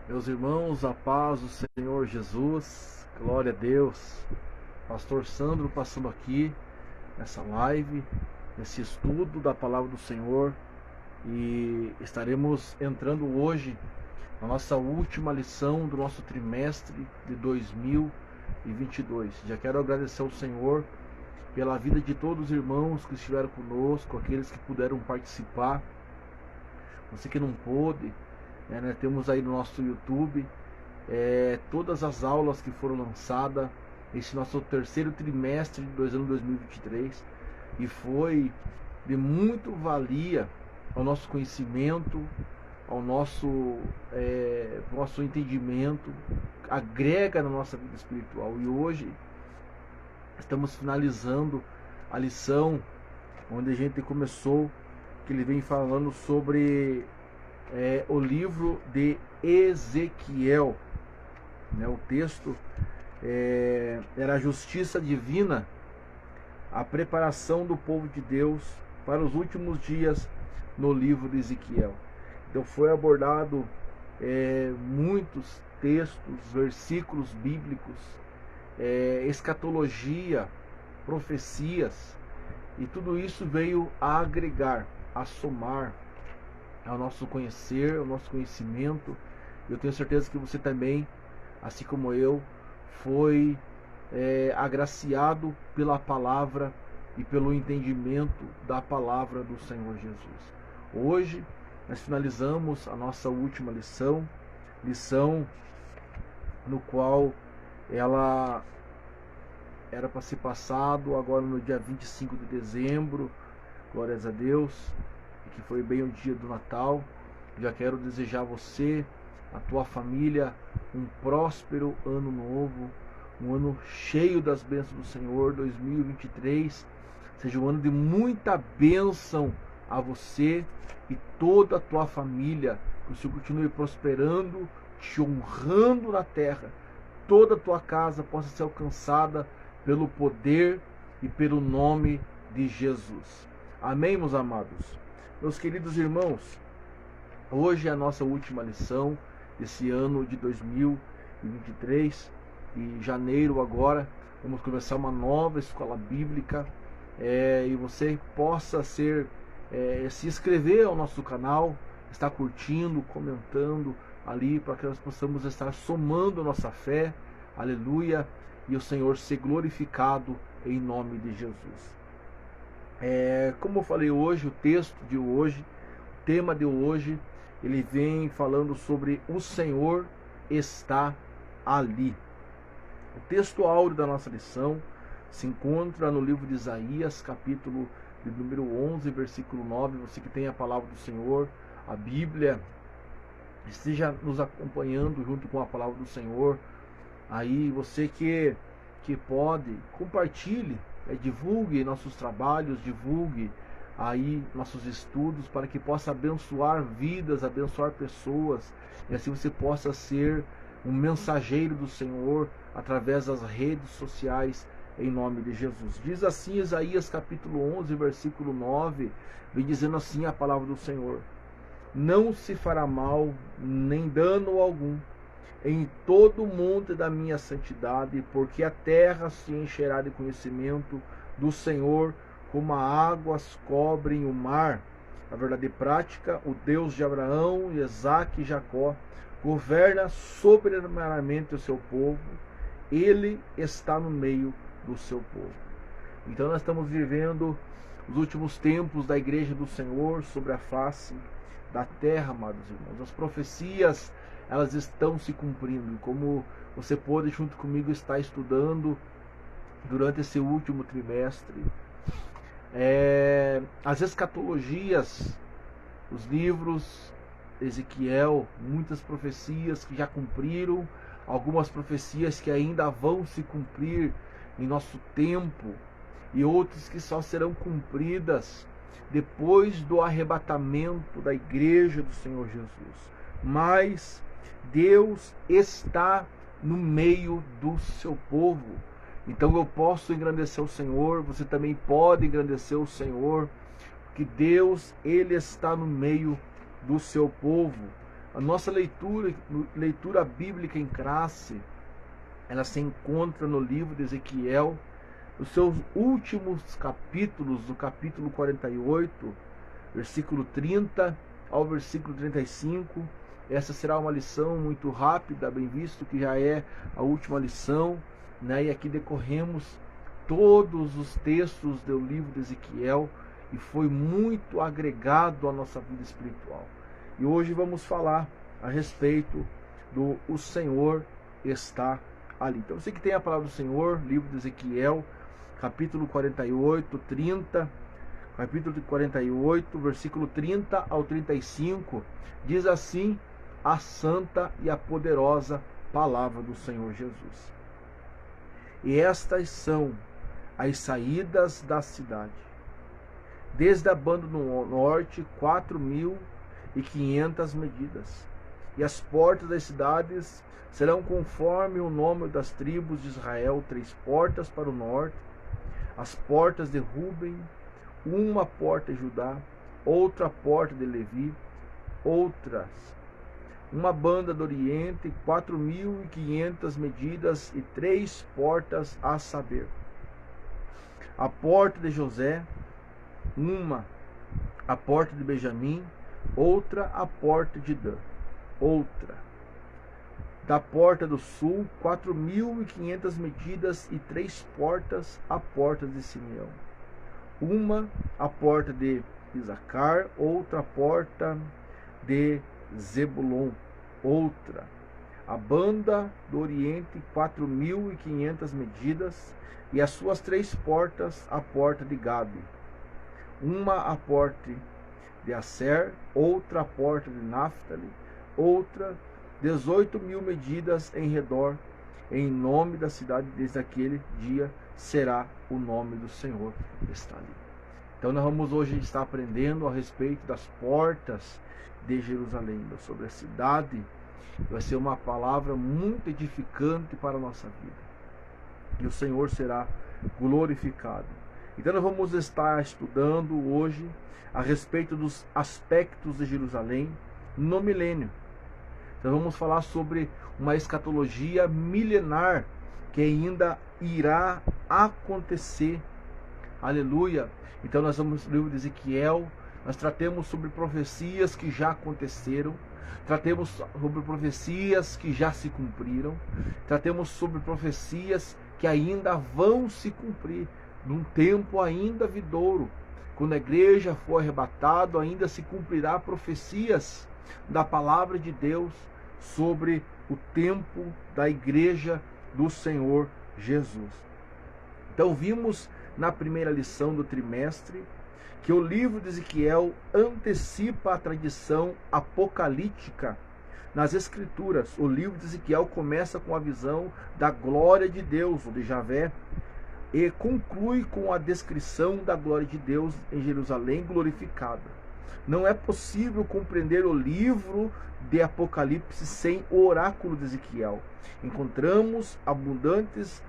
Meus irmãos, a paz do Senhor Jesus, glória a Deus. Pastor Sandro passando aqui nessa live, nesse estudo da palavra do Senhor, e estaremos entrando hoje na nossa última lição do nosso trimestre de 2022. Já quero agradecer ao Senhor pela vida de todos os irmãos que estiveram conosco, aqueles que puderam participar, você que não pôde. Nós temos aí no nosso YouTube todas as aulas que foram lançadas esse nosso terceiro trimestre de 2023, e foi de muito valia ao nosso conhecimento, ao nosso entendimento, agrega na nossa vida espiritual. E hoje estamos finalizando a lição onde a gente começou, que ele vem falando sobre o livro de Ezequiel. O texto era a justiça divina, a preparação do povo de Deus para os últimos dias no livro de Ezequiel. Então foi abordado muitos textos, versículos bíblicos, escatologia, profecias, e tudo isso veio a agregar, a somar ao nosso conhecer, ao nosso conhecimento. Eu tenho certeza que você também, assim como eu, foi agraciado pela palavra e pelo entendimento da palavra do Senhor Jesus. Hoje nós finalizamos a nossa última lição no qual ela era para ser passado agora no dia 25 de dezembro, glórias a Deus, que foi bem o dia do Natal. Já quero desejar a você, a tua família, um próspero ano novo, um ano cheio das bênçãos do Senhor. 2023 seja um ano de muita bênção a você e toda a tua família, que o Senhor continue prosperando, te honrando na terra, toda a tua casa possa ser alcançada pelo poder e pelo nome de Jesus. Amém, meus amados? Meus queridos irmãos, hoje é a nossa última lição desse ano de 2023, e janeiro agora vamos começar uma nova escola bíblica, e você possa se inscrever ao nosso canal, estar curtindo, comentando ali, para que nós possamos estar somando a nossa fé, aleluia, e o Senhor ser glorificado em nome de Jesus. Como eu falei hoje, o texto de hoje, o tema de hoje, ele vem falando sobre o Senhor está ali. O texto áureo da nossa lição se encontra no livro de Isaías, capítulo de número 11, versículo 9. Você que tem a palavra do Senhor, a Bíblia, esteja nos acompanhando junto com a palavra do Senhor. Aí você que pode, compartilhe, divulgue nossos trabalhos, divulgue aí nossos estudos, para que possa abençoar vidas, abençoar pessoas, e assim você possa ser um mensageiro do Senhor através das redes sociais, em nome de Jesus. Diz assim Isaías capítulo 11, versículo 9, vem dizendo assim a palavra do Senhor: não se fará mal, nem dano algum, em todo o monte da minha santidade, porque a terra se encherá de conhecimento do Senhor, como as águas cobrem o mar. A verdade prática, o Deus de Abraão, Isaque e Jacó, governa soberanamente o seu povo, ele está no meio do seu povo. Então nós estamos vivendo os últimos tempos da igreja do Senhor sobre a face da terra, amados irmãos. As profecias, elas estão se cumprindo, como você pôde junto comigo estar estudando durante esse último trimestre. As escatologias, os livros Ezequiel, muitas profecias que já cumpriram, algumas profecias que ainda vão se cumprir em nosso tempo, e outras que só serão cumpridas depois do arrebatamento da igreja do Senhor Jesus. Mas Deus está no meio do seu povo. Então eu posso engrandecer o Senhor, você também pode engrandecer o Senhor, que Deus, ele está no meio do seu povo. A nossa leitura bíblica em classe, ela se encontra no livro de Ezequiel, os seus últimos capítulos, do capítulo 48, versículo 30 ao versículo 35. Essa será uma lição muito rápida, bem visto que já é a última lição, né? E aqui decorremos todos os textos do livro de Ezequiel e foi muito agregado à nossa vida espiritual. E hoje vamos falar a respeito do O Senhor está ali. Então você que tem a palavra do Senhor, livro de Ezequiel, capítulo 48, 30, capítulo 48, versículo 30 ao 35, diz assim a santa e a poderosa palavra do Senhor Jesus. E estas são as saídas da cidade. Desde a banda do norte, 4.500 medidas. E as portas das cidades serão conforme o nome das tribos de Israel, 3 portas para o norte, as portas de Ruben, uma porta de Judá, outra porta de Levi, outras, uma banda do oriente, 4.500 medidas e 3 portas a saber. A porta de José, uma, a porta de Benjamim, outra a porta de Dan, outra. Da porta do sul, 4.500 medidas e 3 portas a porta de Simeão. Uma a porta de Isacar, outra a porta de Zebulon, outra. A banda do oriente, 4.500 medidas e as suas 3 portas a porta de Gabe. Uma a porta de Aser, outra a porta de Naphtali, outra 18.000 medidas em redor, em nome da cidade. Desde aquele dia será o nome do Senhor está ali. Então nós vamos hoje estar aprendendo a respeito das portas de Jerusalém, sobre a cidade. Vai ser uma palavra muito edificante para a nossa vida. E o Senhor será glorificado. Então nós vamos estar estudando hoje a respeito dos aspectos de Jerusalém no milênio. Então vamos falar sobre uma escatologia milenar que ainda irá acontecer. Aleluia! Então nós vamos no livro de Ezequiel, nós tratemos sobre profecias que já aconteceram, tratemos sobre profecias que já se cumpriram, tratemos sobre profecias que ainda vão se cumprir, num tempo ainda vindouro. Quando a igreja for arrebatada, ainda se cumprirá profecias da palavra de Deus sobre o tempo da igreja do Senhor Jesus. Então vimos na primeira lição do trimestre que o livro de Ezequiel antecipa a tradição apocalíptica nas Escrituras. O livro de Ezequiel começa com a visão da glória de Deus, ou de Javé, e conclui com a descrição da glória de Deus em Jerusalém glorificada. Não é possível compreender o livro de Apocalipse sem o oráculo de Ezequiel. Encontramos abundantes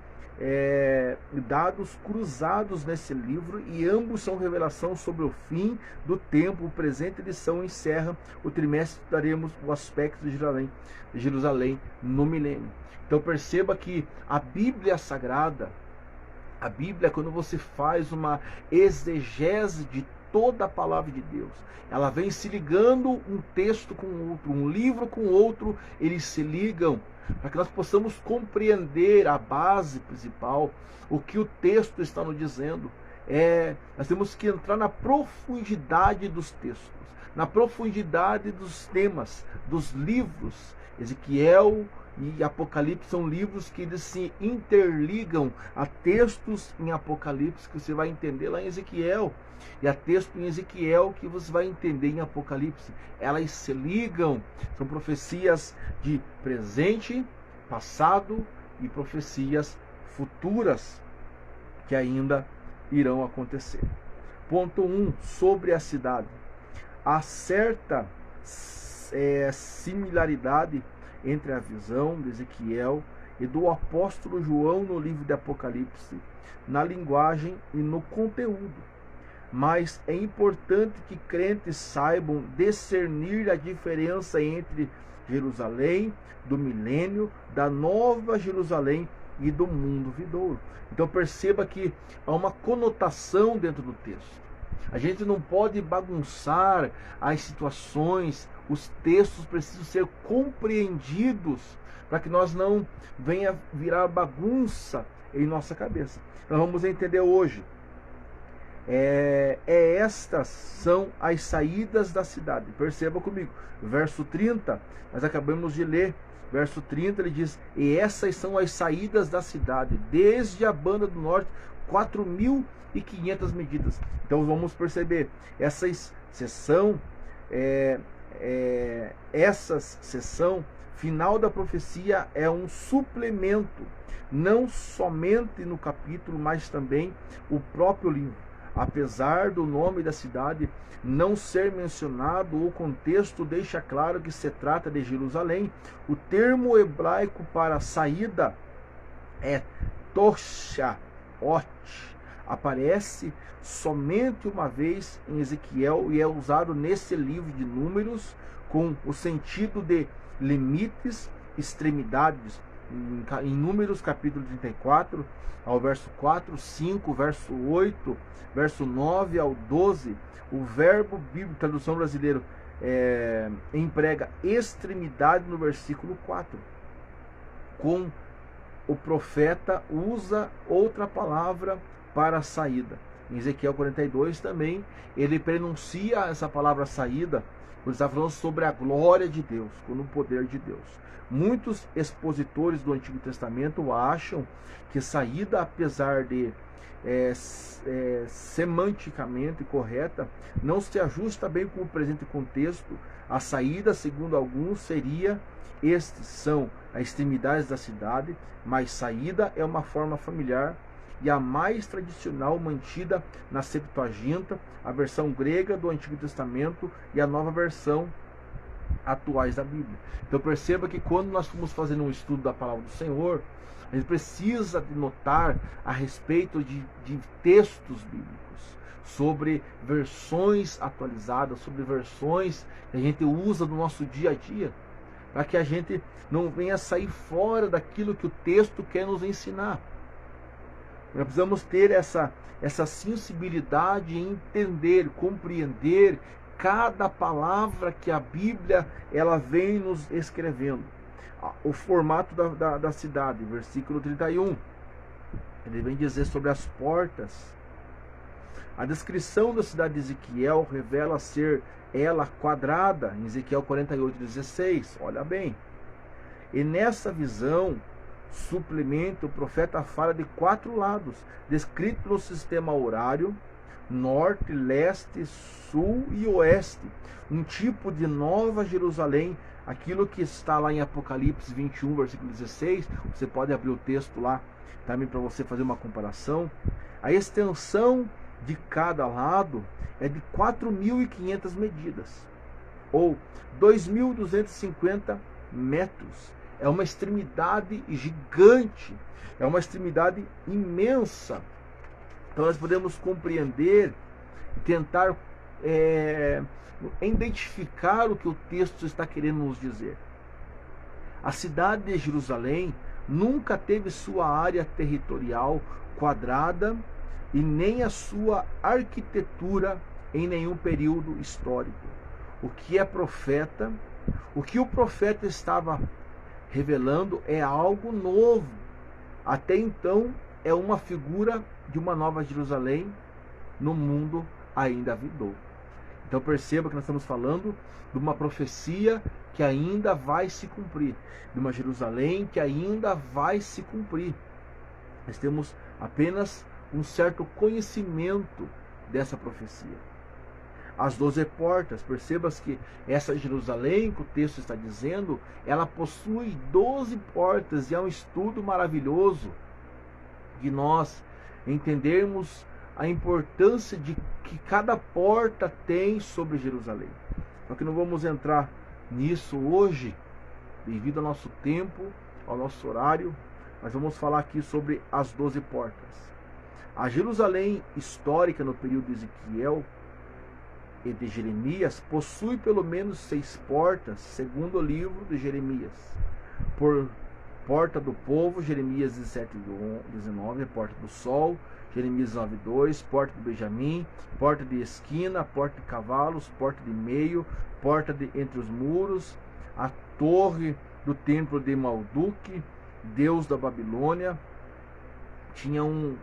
dados cruzados nesse livro e ambos são revelação sobre o fim do tempo. O presente edição encerra o trimestre, daremos o aspecto de Jerusalém no milênio. Então perceba que a Bíblia Sagrada, a Bíblia, quando você faz uma exegese de toda a palavra de Deus, ela vem se ligando um texto com o outro, um livro com o outro, eles se ligam para que nós possamos compreender a base principal, o que o texto está nos dizendo. Nós temos que entrar na profundidade dos textos, na profundidade dos temas, dos livros. Ezequiel e Apocalipse são livros que eles se interligam a textos em Apocalipse que você vai entender lá em Ezequiel, e a texto em Ezequiel que você vai entender em Apocalipse. Elas se ligam, são profecias de presente, passado e profecias futuras que ainda irão acontecer. Ponto 1, sobre a cidade. Há certa similaridade entre a visão de Ezequiel e do apóstolo João no livro de Apocalipse, na linguagem e no conteúdo. mas é importante que crentes saibam discernir a diferença entre Jerusalém do milênio, da nova Jerusalém e do mundo vindouro. Então perceba que há uma conotação dentro do texto. A gente não pode bagunçar as situações, os textos precisam ser compreendidos para que nós não venha virar bagunça em nossa cabeça. Nós vamos entender hoje. Estas são as saídas da cidade. Perceba comigo, verso 30, nós acabamos de ler, verso 30, ele diz: e essas são as saídas da cidade, desde a banda do norte, 4.500 medidas. Então vamos perceber, essa seção final da profecia é um suplemento, não somente no capítulo, mas também o próprio livro. Apesar do nome da cidade não ser mencionado, o contexto deixa claro que se trata de Jerusalém. O termo hebraico para saída é toshaot. Aparece somente uma vez em Ezequiel e é usado nesse livro de Números com o sentido de limites, extremidades. Em Números capítulo 34, ao verso 4, 5, verso 8, verso 9 ao 12, o verbo bíblico, tradução brasileira, emprega extremidade no versículo 4. Com o profeta usa outra palavra para saída. Em Ezequiel 42 também, ele pronuncia essa palavra saída, quando está falando sobre a glória de Deus, com o poder de Deus. Muitos expositores do Antigo Testamento acham que saída, apesar de semanticamente correta, não se ajusta bem com o presente contexto. A saída, segundo alguns, seria: estes são as extremidades da cidade, mas saída é uma forma familiar e a mais tradicional mantida na Septuaginta, a versão grega do Antigo Testamento e a nova versão atuais da Bíblia. Então perceba que quando nós formos fazendo um estudo da palavra do Senhor, a gente precisa de notar a respeito de textos bíblicos, sobre versões atualizadas, sobre versões que a gente usa no nosso dia a dia, para que a gente não venha sair fora daquilo que o texto quer nos ensinar. Nós precisamos ter essa sensibilidade em entender, compreender cada palavra que a Bíblia ela vem nos escrevendo. O formato da cidade, versículo 31, ele vem dizer sobre as portas. A descrição da cidade de Ezequiel revela ser ela quadrada, em Ezequiel 48:16, olha bem. E nessa visão, suplemento, o profeta fala de 4 lados, descritos no sistema horário: norte, leste, sul e oeste. Um tipo de nova Jerusalém, aquilo que está lá em Apocalipse 21, versículo 16. Você pode abrir o texto lá também para você fazer uma comparação. A extensão de cada lado é de 4.500 medidas, ou 2.250 metros. É uma extremidade gigante, é uma extremidade imensa. Então nós podemos compreender, tentar identificar o que o texto está querendo nos dizer. A cidade de Jerusalém nunca teve sua área territorial quadrada e nem a sua arquitetura em nenhum período histórico. O que o profeta estava revelando é algo novo. Até então é uma figura de uma nova Jerusalém no mundo ainda vindouro. Então perceba que nós estamos falando de uma profecia que ainda vai se cumprir, de uma Jerusalém que ainda vai se cumprir. Nós temos apenas um certo conhecimento dessa profecia. As 12 portas, percebas que essa Jerusalém que o texto está dizendo, ela possui 12 portas, e é um estudo maravilhoso de nós entendermos a importância de que cada porta tem sobre Jerusalém. Só que não vamos entrar nisso hoje, devido ao nosso tempo, ao nosso horário. Mas vamos falar aqui sobre as 12 portas. A Jerusalém histórica no período de Ezequiel e de Jeremias possui pelo menos 6 portas, segundo o livro de Jeremias. Por porta do povo, Jeremias 17:19, porta do sol, Jeremias 9:2, porta de Benjamim, porta de esquina, porta de cavalos, porta de meio, porta de entre os muros, a torre do templo de Marduk, deus da Babilônia. Tinha um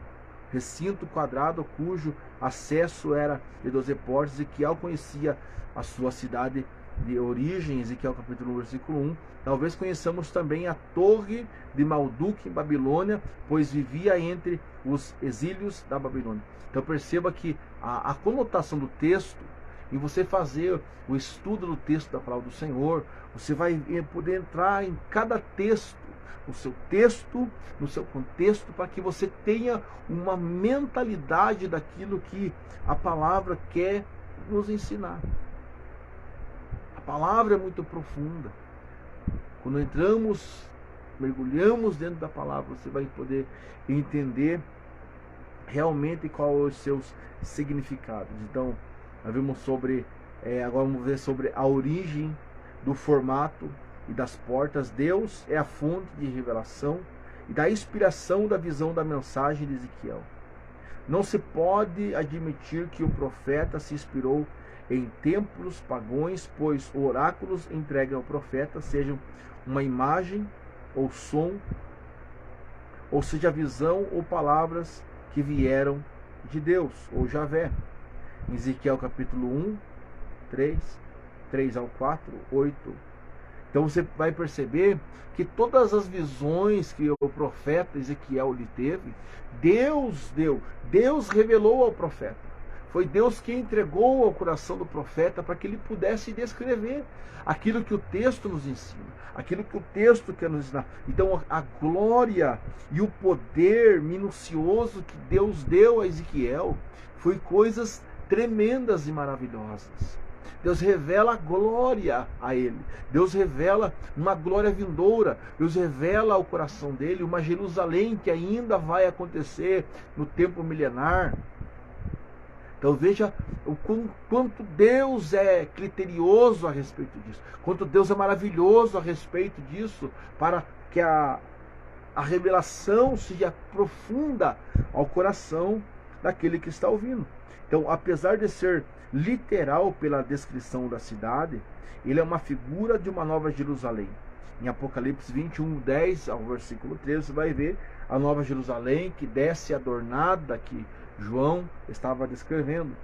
recinto quadrado cujo acesso era de 12 portas. Ezequiel conhecia a sua cidade de origem, Ezequiel capítulo 1, versículo 1. Talvez conheçamos também a torre de Marduk em Babilônia, pois vivia entre os exílios da Babilônia. Então perceba que a conotação do texto, em você fazer o estudo do texto da palavra do Senhor, você vai poder entrar em cada texto, no seu contexto, para que você tenha uma mentalidade daquilo que a palavra quer nos ensinar. A palavra é muito profunda. Quando mergulhamos dentro da palavra, você vai poder entender realmente qual é os seus significados. Então, nós vimos agora vamos ver sobre a origem do formato e das portas. Deus é a fonte de revelação e da inspiração da visão da mensagem de Ezequiel. Não se pode admitir que o profeta se inspirou em templos pagãos, pois oráculos entregues ao profeta sejam uma imagem ou som, ou seja, visão ou palavras que vieram de Deus, ou Javé. Em Ezequiel capítulo 1, 3 ao 4, 8. Então você vai perceber que todas as visões que o profeta Ezequiel lhe teve, Deus revelou ao profeta. Foi Deus quem entregou ao coração do profeta para que ele pudesse descrever aquilo que o texto nos ensina, aquilo que o texto quer nos ensinar. Então a glória e o poder minucioso que Deus deu a Ezequiel foi coisas tremendas e maravilhosas. Deus revela a glória a ele. Deus revela uma glória vindoura. Deus revela ao coração dele uma Jerusalém que ainda vai acontecer no tempo milenar. Então veja o quanto Deus é criterioso a respeito disso. Quanto Deus é maravilhoso a respeito disso, para que a revelação seja profunda ao coração daquele que está ouvindo. Então, apesar de ser literal pela descrição da cidade, ele é uma figura de uma nova Jerusalém. Em Apocalipse 21, 10 ao versículo 13, você vai ver a nova Jerusalém que desce adornada, que João estava descrevendo,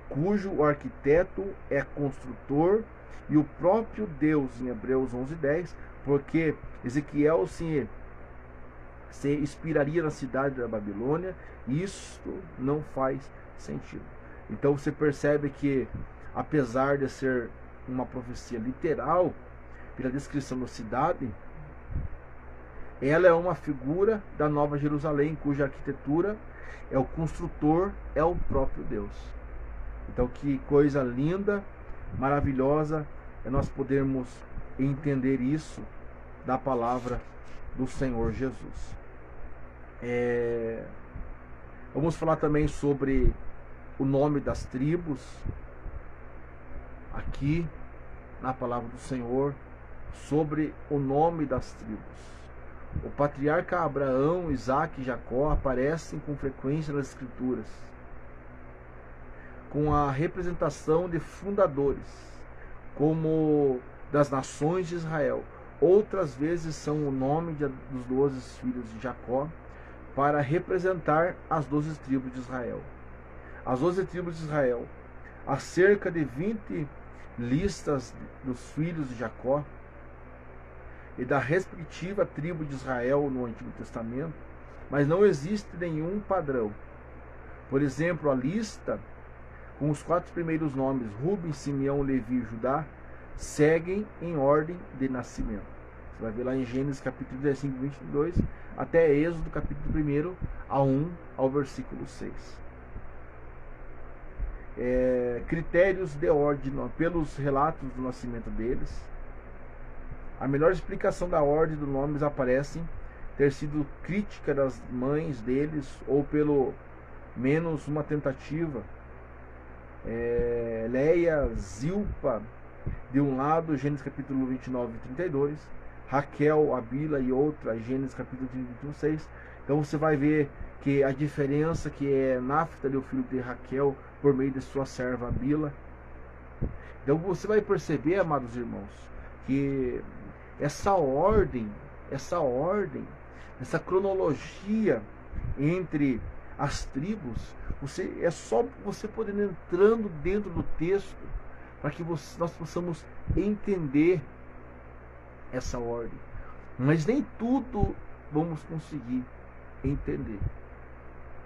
cujo arquiteto é construtor e o próprio Deus, em Hebreus 11, 10, porque Ezequiel se inspiraria na cidade da Babilônia, e isto não faz sentido. Então você percebe que, apesar de ser uma profecia literal, pela descrição da cidade, ela é uma figura da Nova Jerusalém, cuja arquitetura é o construtor, é o próprio Deus. Então que coisa linda, maravilhosa é nós podermos entender isso da palavra do Senhor Jesus. Vamos falar também sobre o nome das tribos aqui na palavra do Senhor, sobre o nome das tribos. O patriarca Abraão, Isaac e Jacó aparecem com frequência nas Escrituras, com a representação de fundadores, como das nações de Israel. Outras vezes são o nome dos 12 filhos de Jacó, para representar as 12 tribos de Israel. As 12 tribos de Israel, há cerca de 20 listas dos filhos de Jacó e da respectiva tribo de Israel no Antigo Testamento, mas não existe nenhum padrão. Por exemplo, a lista com os 4 primeiros nomes, Ruben, Simeão, Levi e Judá, seguem em ordem de nascimento. Você vai ver lá em Gênesis capítulo 35, 22, até Êxodo capítulo 1, a 1 ao versículo 6. Critérios de ordem pelos relatos do nascimento deles. A melhor explicação da ordem dos nomes aparece ter sido crítica das mães deles ou pelo menos uma tentativa. Leia, Zilpa, de um lado, Gênesis capítulo 29 e 32, Raquel, a Bila e outra, Gênesis capítulo 26. Então você vai ver que a diferença que é Naftali, o filho de Raquel, por meio de sua serva Bila. Então você vai perceber, amados irmãos, que essa ordem, essa cronologia entre as tribos, é só você poder entrando dentro do texto para que nós possamos entender essa ordem. Mas nem tudo vamos conseguir entender.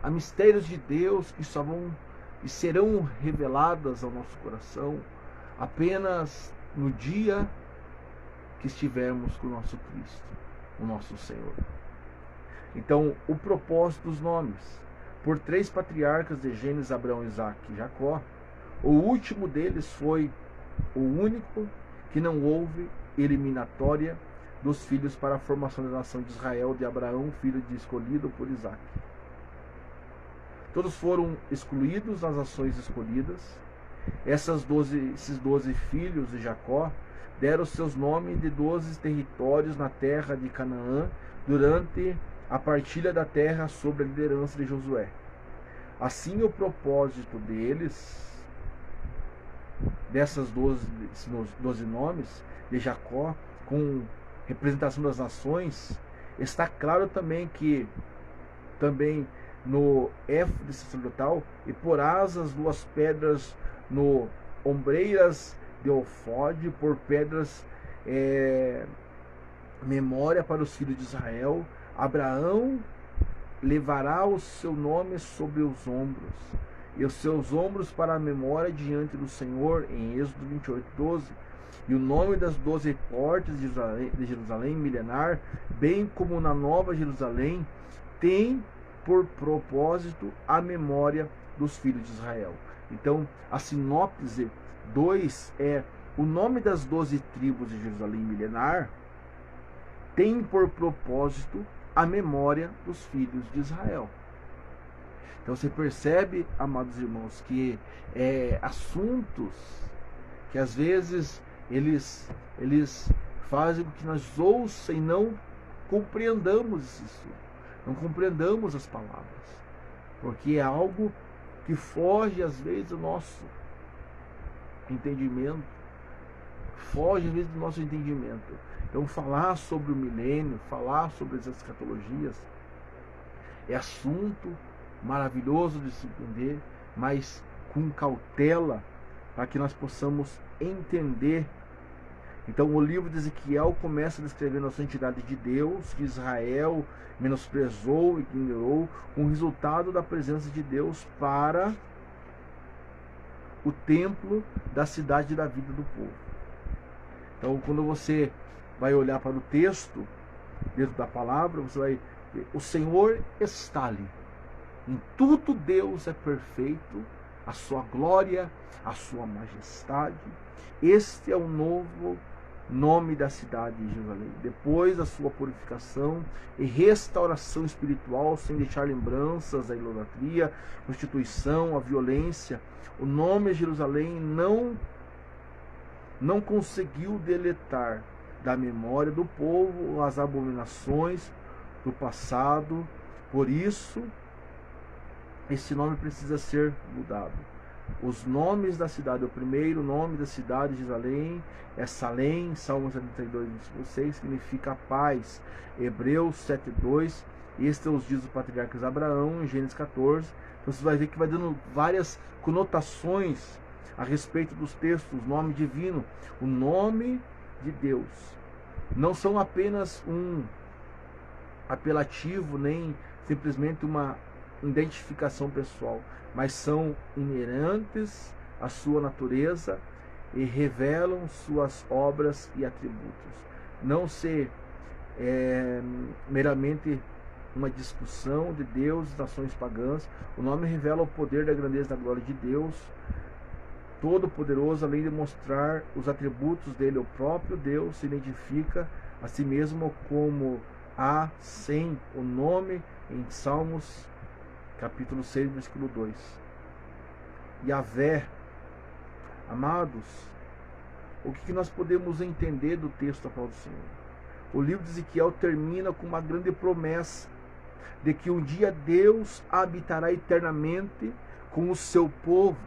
Há mistérios de Deus que só vão e serão reveladas ao nosso coração apenas no dia que estivermos com o nosso Cristo, o nosso Senhor. Então, o propósito dos nomes. Por 3 patriarcas de Gênesis, Abraão, Isaque e Jacó, o último deles foi o único que não houve eliminatória dos filhos para a formação da nação de Israel, de Abraão, filho de escolhido por Isaque. Todos foram excluídos nas nações escolhidas. Esses 12 filhos de Jacó deram seus nomes de 12 territórios na terra de Canaã durante a partilha da terra sob a liderança de Josué. Assim, o propósito dessas 12 nomes de Jacó, com representação das nações, está claro também que no éfode sacerdotal, e porás as 2 pedras no ombreiras de Ofode, por pedras memória para os filhos de Israel. Abraão levará o seu nome sobre os ombros, e os seus ombros para a memória diante do Senhor, em Êxodo 28:12. E o nome das 12 portas de Jerusalém milenar, bem como na Nova Jerusalém, tem por propósito a memória dos filhos de Israel. Então, a sinopse 2 é: o nome das 12 tribos de Jerusalém milenar tem por propósito a memória dos filhos de Israel. Então você percebe, amados irmãos, que assuntos que às vezes eles fazem com que nós ouçam e não compreendamos isso, não compreendamos as palavras, porque é algo que foge às vezes do nosso entendimento, Então falar sobre o milênio, falar sobre as escatologias é assunto maravilhoso de se entender, mas com cautela, para que nós possamos entender. Então o livro de Ezequiel começa descrevendo a santidade de Deus, que Israel menosprezou e ignorou, com o resultado da presença de Deus para o templo da cidade da vida do povo. Então quando você vai olhar para o texto, dentro da palavra, você vai ver, o Senhor está ali. Em tudo Deus é perfeito, a sua glória, a sua majestade. Este é o novo nome da cidade de Jerusalém. Depois da sua purificação e restauração espiritual, sem deixar lembranças da idolatria, prostituição, a violência, o nome de Jerusalém não conseguiu deletar da memória do povo as abominações do passado. Por isso, esse nome precisa ser mudado. Os nomes da cidade, o primeiro nome da cidade de Jerusalém é Salém, Salmo 72, 26, significa paz. Hebreus 7:2, este é os dias do patriarca Abraão, em Gênesis 14. Então você vai ver que vai dando várias conotações a respeito dos textos, o nome divino, o nome de Deus. Não são apenas um apelativo, nem simplesmente uma identificação pessoal, mas são inerentes à sua natureza e revelam suas obras e atributos. Não ser meramente uma discussão de Deus e nações pagãs. O nome revela o poder da grandeza da glória de Deus Todo-Poderoso, além de mostrar os atributos dele. O próprio Deus se identifica a si mesmo como sem o nome em Salmos capítulo 6, versículo 2. Yahvé, amados, o que nós podemos entender do texto da palavra do Senhor? O livro de Ezequiel termina com uma grande promessa de que um dia Deus habitará eternamente com o seu povo.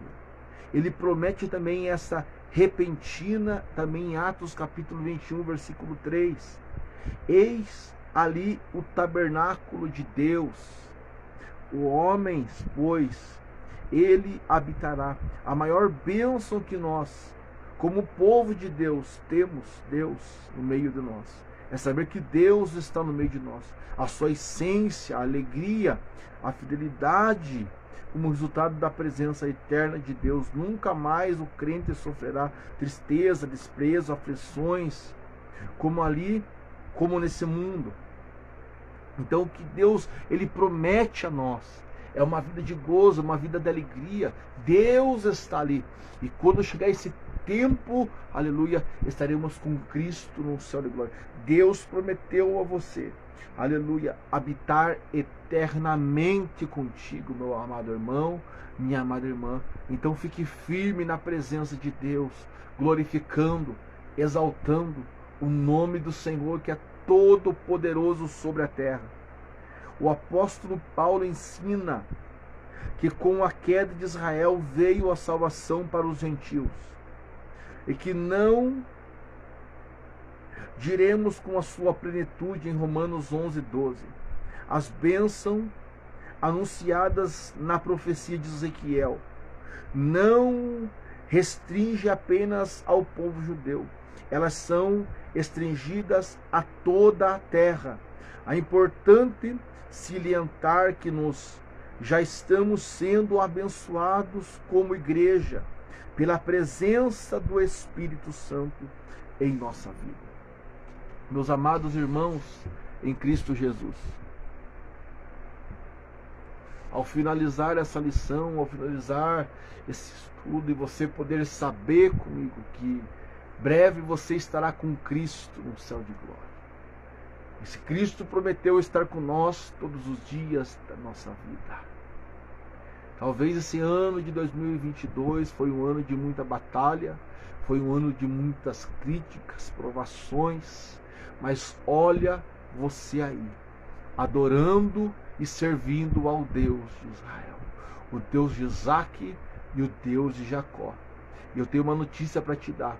Ele promete também essa repentina, também em Atos capítulo 21, versículo 3. Eis ali o tabernáculo de Deus. O homem, pois, ele habitará. A maior bênção que nós, como povo de Deus, temos Deus no meio de nós. É saber que Deus está no meio de nós. A sua essência, a alegria, a fidelidade, como resultado da presença eterna de Deus. Nunca mais o crente sofrerá tristeza, desprezo, aflições, como ali, como nesse mundo. Então o que Deus, Ele promete a nós é uma vida de gozo, uma vida de alegria. Deus está ali. E quando chegar esse tempo, aleluia, estaremos com Cristo no céu de glória. Deus prometeu a você, aleluia, habitar eternamente contigo, meu amado irmão, minha amada irmã. Então fique firme na presença de Deus, glorificando, exaltando o nome do Senhor, que é todo poderoso sobre a terra. O apóstolo Paulo ensina que com a queda de Israel veio a salvação para os gentios, e que não diremos com a sua plenitude, em Romanos 11:12, as bênçãos anunciadas na profecia de Ezequiel não restringe apenas ao povo judeu, elas são restringidas a toda a terra. É importante salientar que nós já estamos sendo abençoados como igreja pela presença do Espírito Santo em nossa vida. Meus amados irmãos em Cristo Jesus, ao finalizar essa lição, ao finalizar esse estudo, e você poder saber comigo que breve você estará com Cristo no céu de glória. Esse Cristo prometeu estar com nós todos os dias da nossa vida. Talvez esse ano de 2022 foi um ano de muita batalha, foi um ano de muitas críticas, provações, mas olha você aí, adorando e servindo ao Deus de Israel, o Deus de Isaac e o Deus de Jacó. E eu tenho uma notícia para te dar.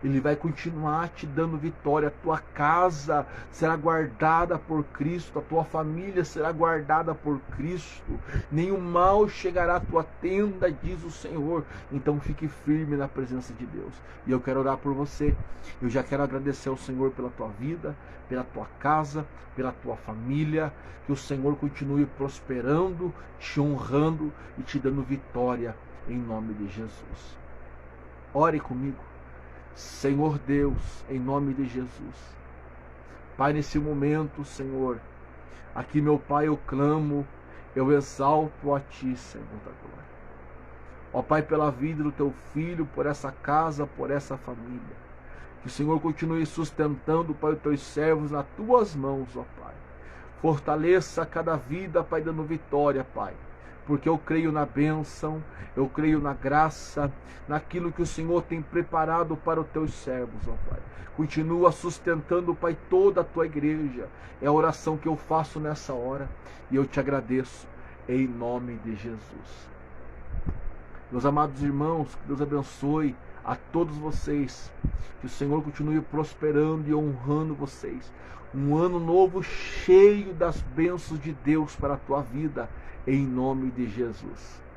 Ele vai continuar te dando vitória. A tua casa será guardada por Cristo, a tua família será guardada por Cristo. Nenhum mal chegará à tua tenda, diz o Senhor. Então fique firme na presença de Deus. E eu quero orar por você. Eu já quero agradecer ao Senhor pela tua vida, pela tua casa, pela tua família. Que o Senhor continue prosperando, te honrando e te dando vitória em nome de Jesus. Ore comigo. Senhor Deus, em nome de Jesus. Pai, nesse momento, Senhor, aqui, meu Pai, eu clamo, eu exalto a Ti, Senhor da glória. Ó Pai, pela vida do Teu Filho, por essa casa, por essa família. Que o Senhor continue sustentando, Pai, os Teus servos nas Tuas mãos, ó Pai. Fortaleça cada vida, Pai, dando vitória, Pai. Porque eu creio na bênção, eu creio na graça, naquilo que o Senhor tem preparado para os teus servos, ó Pai. Continua sustentando, Pai, toda a tua igreja. É a oração que eu faço nessa hora e eu te agradeço em nome de Jesus. Meus amados irmãos, que Deus abençoe a todos vocês. Que o Senhor continue prosperando e honrando vocês. Um ano novo cheio das bênçãos de Deus para a tua vida. Em nome de Jesus.